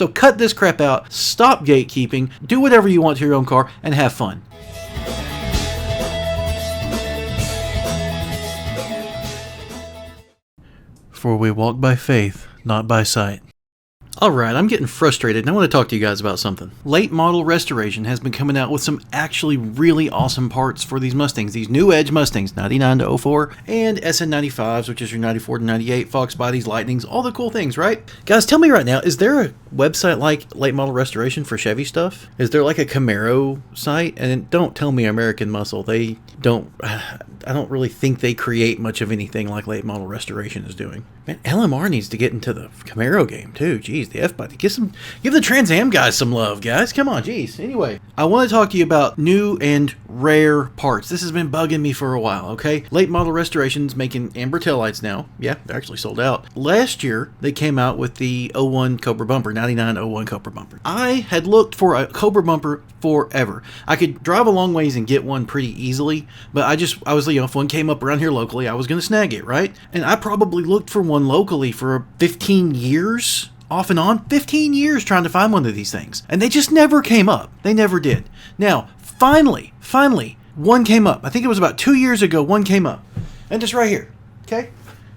So cut this crap out, stop gatekeeping, do whatever you want to your own car, and have fun. For we walk by faith, not by sight. Alright, I'm getting frustrated and I want to talk to you guys about something. Late model restoration has been coming out with some actually really awesome parts for these Mustangs. These new Edge Mustangs, 99 to 04, and SN95s, which is your 94 to 98, Fox Bodies, Lightnings, all the cool things, right? Guys, tell me right now, is there a website like late model restoration for Chevy stuff? Is there like a Camaro site? And don't tell me American Muscle. I don't really think they create much of anything like late model restoration is doing. Man, LMR needs to get into the Camaro game too. Jeez, the F-Body. Give the Trans Am guys some love, guys. Come on, jeez. Anyway, I want to talk to you about new and rare parts. This has been bugging me for a while, okay? Late model restoration's making amber taillights now. Yeah, they're actually sold out. Last year, they came out with the 01 Cobra bumper, 99 01 Cobra bumper. I had looked for a Cobra bumper forever. I could drive a long ways and get one pretty easily, but I was, if one came up around here locally, I was going to snag it, right? And I probably looked for one locally for 15 years, off and on, 15 years trying to find one of these things. And they just never came up. They never did. Now, finally, one came up. I think it was about 2 years ago, one came up. And it's right here, okay?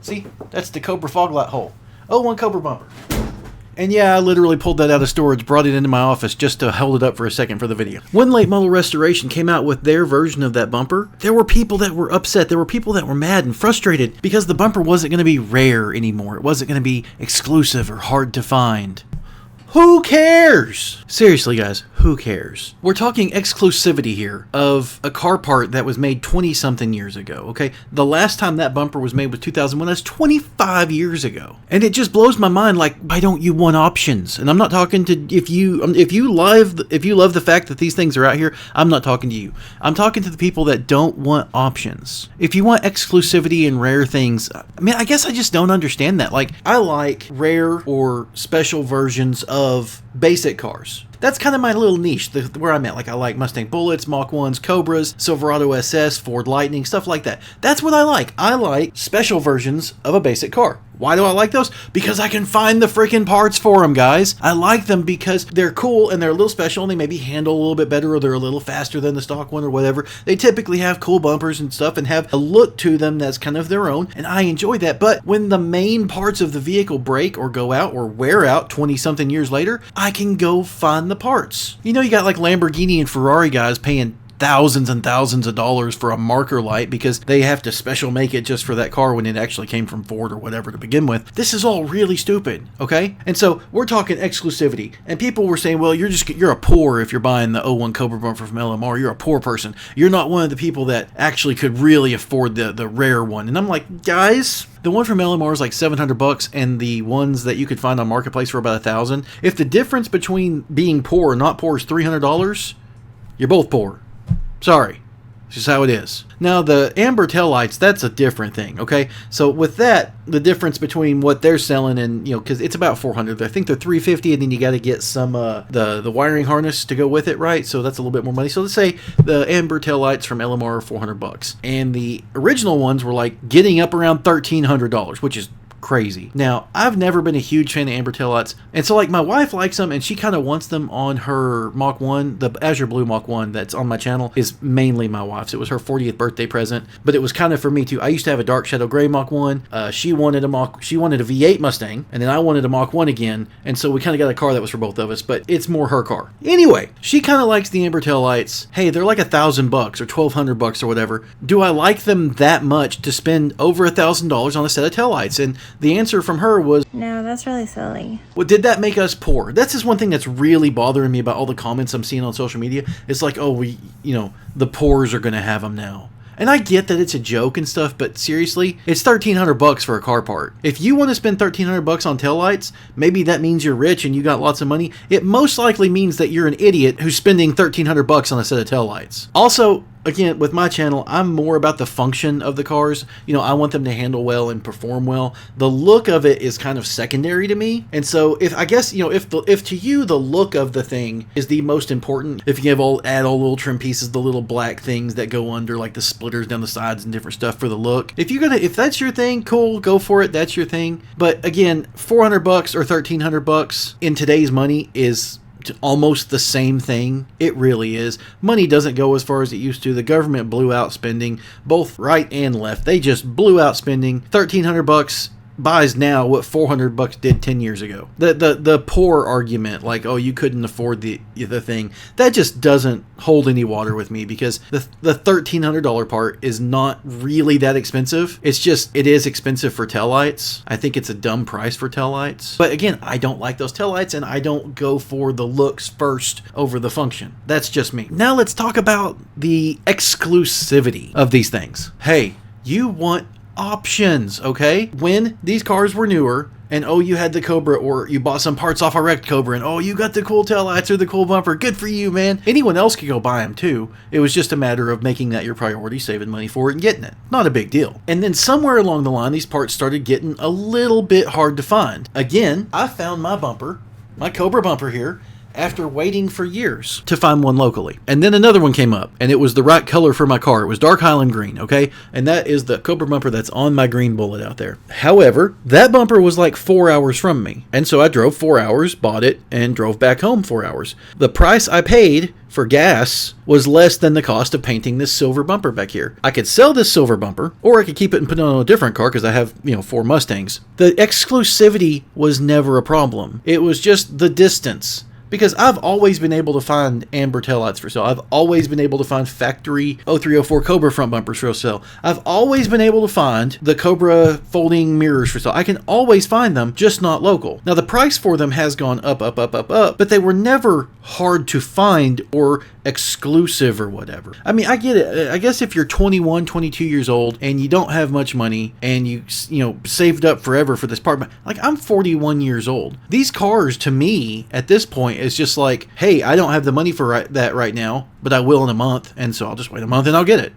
See, that's the Cobra fog light hole. 01 Cobra bumper. And yeah, I literally pulled that out of storage, brought it into my office just to hold it up for a second for the video. When Late Model Restoration came out with their version of that bumper, there were people that were upset. There were people that were mad and frustrated because the bumper wasn't going to be rare anymore. It wasn't going to be exclusive or hard to find. Who cares? Seriously, guys, who cares? We're talking exclusivity here of a car part that was made 20-something years ago, okay? The last time that bumper was made was 2001. That's 25 years ago. And it just blows my mind, like, why don't you want options? And I'm not talking to, if you love the fact that these things are out here, I'm not talking to you. I'm talking to the people that don't want options. If you want exclusivity and rare things, I mean, I guess I just don't understand that. Like, I like rare or special versions of basic cars. That's kind of my little niche, where I'm at. Like, I like Mustang Bullets, Mach 1s, Cobras, Silverado SS, Ford Lightning, stuff like that. That's what I like. I like special versions of a basic car. Why do I like those? Because I can find the freaking parts for them, guys. I like them because they're cool and they're a little special and they maybe handle a little bit better or they're a little faster than the stock one or whatever. They typically have cool bumpers and stuff and have a look to them that's kind of their own, and I enjoy that. But when the main parts of the vehicle break or go out or wear out 20-something years later, I can go find the parts. You know, you got like Lamborghini and Ferrari guys paying thousands and thousands of dollars for a marker light because they have to special make it just for that car when it actually came from Ford or whatever to begin with. This is all really stupid, okay? And so we're talking exclusivity, and people were saying, well, you're a poor if you're buying the 01 Cobra bumper from LMR. You're a poor person. You're not one of the people that actually could really afford the rare one. And I'm like, guys, the one from LMR is like $700, and the ones that you could find on Marketplace for about $1,000. If the difference between being poor and not poor is $300, you're both poor. Sorry. It's just how it is. Now, the amber taillights, that's a different thing, okay? So with that, the difference between what they're selling and, because it's about $400. I think they're $350, and then you got to get some, the wiring harness to go with it, right? So that's a little bit more money. So let's say the amber taillights from LMR are $400. And the original ones were like getting up around $1,300, which is crazy. Now, I've never been a huge fan of amber taillights, and so like my wife likes them and she kind of wants them on her Mach 1. The Azure Blue Mach 1 that's on my channel is mainly my wife's. It was her 40th birthday present, but it was kind of for me too. I used to have a dark shadow gray Mach 1. She wanted a V8 Mustang, and then I wanted a Mach 1 again, and so we kind of got a car that was for both of us, but it's more her car. Anyway, she kind of likes the amber taillights. Hey, they're like $1,000 or $1,200 or whatever. Do I like them that much to spend over $1,000 on a set of taillights? And the answer from her was, no, that's really silly. Well, did that make us poor? That's just one thing that's really bothering me about all the comments I'm seeing on social media. It's like, oh, the poors are going to have them now. And I get that it's a joke and stuff, but seriously, it's $1,300 for a car part. If you want to spend $1,300 on taillights, maybe that means you're rich and you got lots of money. It most likely means that you're an idiot who's spending $1,300 on a set of taillights. Also, again, with my channel, I'm more about the function of the cars. You know, I want them to handle well and perform well. The look of it is kind of secondary to me. And so if I guess, you know, if to you the look of the thing is the most important, if you add all little trim pieces, the little black things that go under, like the splitters down the sides and different stuff for the look. If that's your thing, cool, go for it. That's your thing. But again, $400 or $1,300 in today's money is almost the same thing. It really is. Money doesn't go as far as it used to. The government blew out spending, both right and left. They just blew out spending. $1,300 buys now what $400 did 10 years ago. The poor argument, like, oh, you couldn't afford the thing, that just doesn't hold any water with me, because the $1,300 part is not really that expensive. It's just, it is expensive for taillights. I think it's a dumb price for taillights. But again, I don't like those taillights, and I don't go for the looks first over the function. That's just me. Now let's talk about the exclusivity of these things. Hey, you want options, okay? When these cars were newer, and oh, you had the Cobra, or you bought some parts off a wrecked Cobra, and oh, you got the cool taillights or the cool bumper, good for you, man. Anyone else could go buy them too. It was just a matter of making that your priority, saving money for it, and getting it. Not a big deal. And then somewhere along the line, these parts started getting a little bit hard to find. Again, I found my bumper, my Cobra bumper here, after waiting for years to find one locally. And then another one came up, and it was the right color for my car. It was dark Highland green, okay? And that is the Cobra bumper that's on my green Bullet out there. However, that bumper was like 4 hours from me. And so I drove 4 hours, bought it, and drove back home 4 hours. The price I paid for gas was less than the cost of painting this silver bumper back here. I could sell this silver bumper, or I could keep it and put it on a different car, because I have, 4 Mustangs. The exclusivity was never a problem. It was just the distance. Because I've always been able to find amber taillights for sale. I've always been able to find factory 0304 Cobra front bumpers for sale. I've always been able to find the Cobra folding mirrors for sale. I can always find them, just not local. Now the price for them has gone up, but they were never hard to find or exclusive or whatever. I mean, I get it. I guess if you're 21, 22 years old and you don't have much money and you saved up forever for this part, but like, I'm 41 years old. These cars to me at this point is just like, hey, I don't have the money for that right now, but I will in a month, and so I'll just wait a month and I'll get it.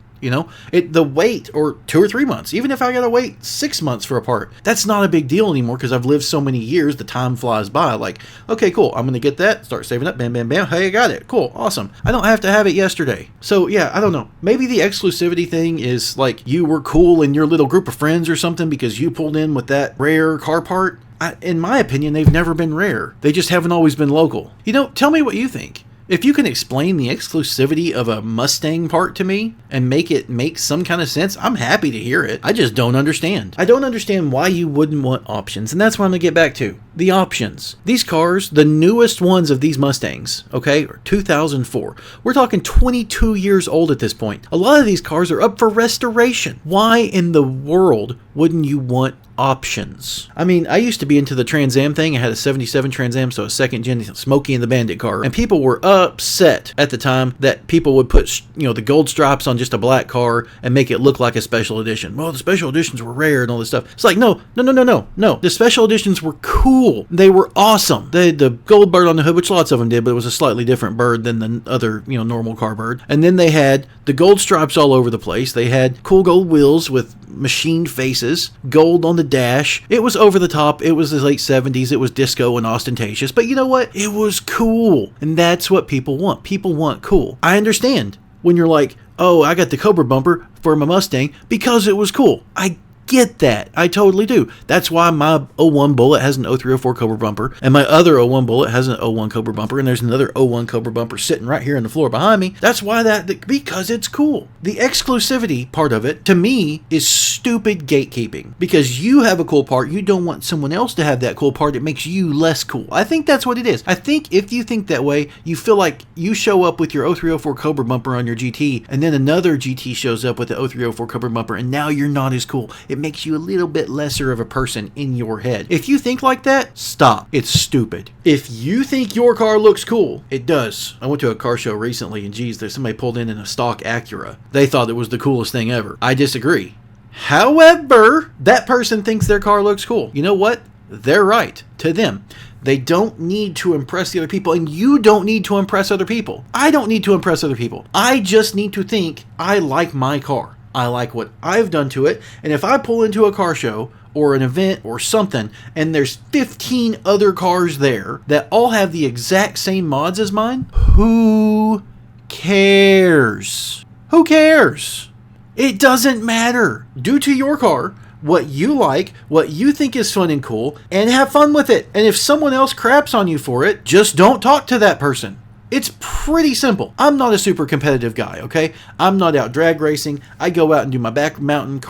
The wait, or 2 or 3 months, even if I gotta wait 6 months for a part, that's not a big deal anymore, because I've lived so many years, the time flies by. Like, okay, cool, I'm gonna get that, start saving up, bam, bam, bam, hey, I got it, cool, awesome. I don't have to have it yesterday. So yeah, I don't know. Maybe the exclusivity thing is like, you were cool in your little group of friends or something because you pulled in with that rare car part. In my opinion, they've never been rare. They just haven't always been local. Tell me what you think. If you can explain the exclusivity of a Mustang part to me and make it make some kind of sense, I'm happy to hear it. I just don't understand. I don't understand why you wouldn't want options, and that's what I'm going to get back to. The options. These cars, the newest ones of these Mustangs, okay, are 2004. We're talking 22 years old at this point. A lot of these cars are up for restoration. Why in the world wouldn't you want options? I mean, I used to be into the Trans Am thing. I had a 77 Trans Am, so a second gen Smokey and the Bandit car, and people were upset at the time that people would put the gold stripes on just a black car and make it look like a special edition. Well, the special editions were rare and all this stuff. It's like, no. The special editions were cool. They were awesome. They had the gold bird on the hood, which lots of them did, but it was a slightly different bird than the other normal car bird. And then they had the gold stripes all over the place. They had cool gold wheels with machined faces, gold on the dash. It was over the top. It was the late 70s. It was disco and ostentatious, but you know what? It was cool. And that's what people want. People want cool. I understand when you're like, oh, I got the Cobra bumper for my Mustang because it was cool. I get that. I totally do. That's why my '01 Bullet has an 0304 Cobra bumper, and my other '01 Bullet has an '01 Cobra bumper, and there's another '01 Cobra bumper sitting right here on the floor behind me. That's why because it's cool. The exclusivity part of it, to me, is stupid gatekeeping. Because you have a cool part, you don't want someone else to have that cool part. It makes you less cool. I think that's what it is. I think if you think that way, you feel like you show up with your 0304 Cobra bumper on your GT, and then another GT shows up with the 0304 Cobra bumper, and now you're not as cool. It makes you a little bit lesser of a person in your head. If you think like that, stop. It's stupid. If you think your car looks cool, it does. I went to a car show recently, and geez, there's somebody pulled in a stock Acura. They thought it was the coolest thing ever. I disagree. However, that person thinks their car looks cool. You know what? They're right. To them. They don't need to impress the other people, and you don't need to impress other people. I don't need to impress other people. I just need to think I like my car. I like what I've done to it, and if I pull into a car show or an event or something, and there's 15 other cars there that all have the exact same mods as mine, who cares? Who cares? It doesn't matter. Do to your car what you like, what you think is fun and cool, and have fun with it. And if someone else craps on you for it, just don't talk to that person. It's pretty simple. I'm not a super competitive guy, okay? I'm not out drag racing. I go out and do my back mountain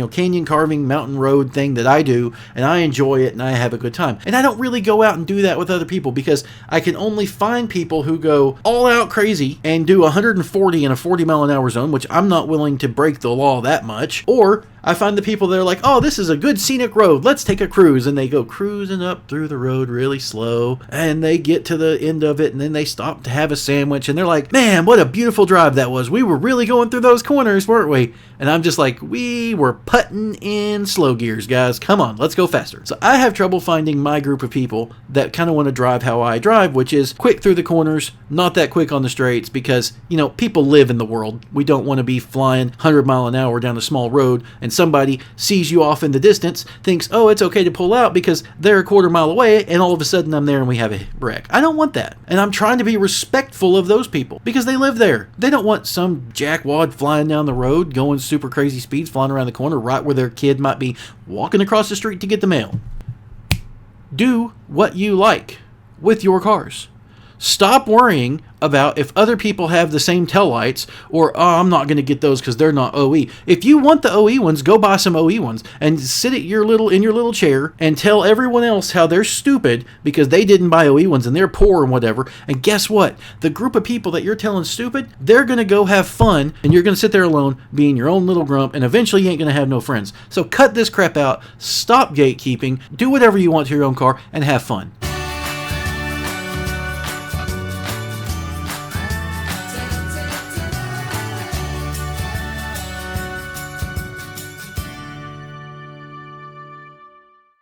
canyon carving, mountain road thing that I do, and I enjoy it and I have a good time. And I don't really go out and do that with other people because I can only find people who go all out crazy and do 140 in a 40-mile-an-hour zone, which I'm not willing to break the law that much. Or I find the people that are like, oh, this is a good scenic road, let's take a cruise. And they go cruising up through the road really slow, and they get to the end of it, and then they stop to have a sandwich, and they're like, man, what a beautiful drive that was. We were really going through those corners, weren't we? And I'm just like, we were putting in slow gears, guys. Come on, let's go faster. So I have trouble finding my group of people that kind of want to drive how I drive, which is quick through the corners, not that quick on the straights, because, people live in the world. We don't want to be flying 100 mile an hour down a small road and somebody sees you off in the distance, thinks, oh, it's okay to pull out because they're a quarter mile away, and all of a sudden I'm there and we have a wreck. I don't want that. And I'm trying to be respectful of those people because they live there. They don't want some jackwad flying down the road, going super crazy speeds, flying around the corner right where their kid might be walking across the street to get the mail. Do what you like with your cars. Stop worrying about if other people have the same taillights, or, oh, I'm not going to get those because they're not OE. If you want the OE ones, go buy some OE ones and sit in your little chair and tell everyone else how they're stupid because they didn't buy OE ones and they're poor and whatever. And guess what? The group of people that you're telling stupid, they're going to go have fun, and you're going to sit there alone being your own little grump, and eventually you ain't going to have no friends. So cut this crap out. Stop gatekeeping. Do whatever you want to your own car and have fun.